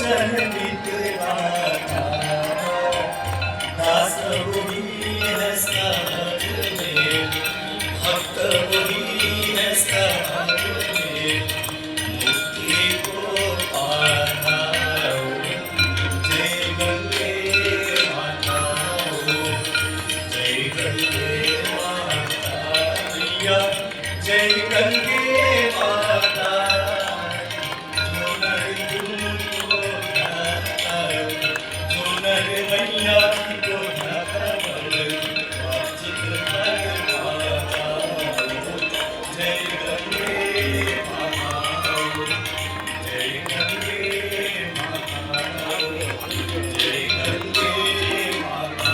जननी तुझे माता दास होई रस्ता तुझे भक्त होई रस्ता तुझे मुक्ति को पाना जय गंगे माता जय गंगे माता प्रिया जय गंगे माता मैया को जय गंगे माता जय गंगे माता जय गंगे माता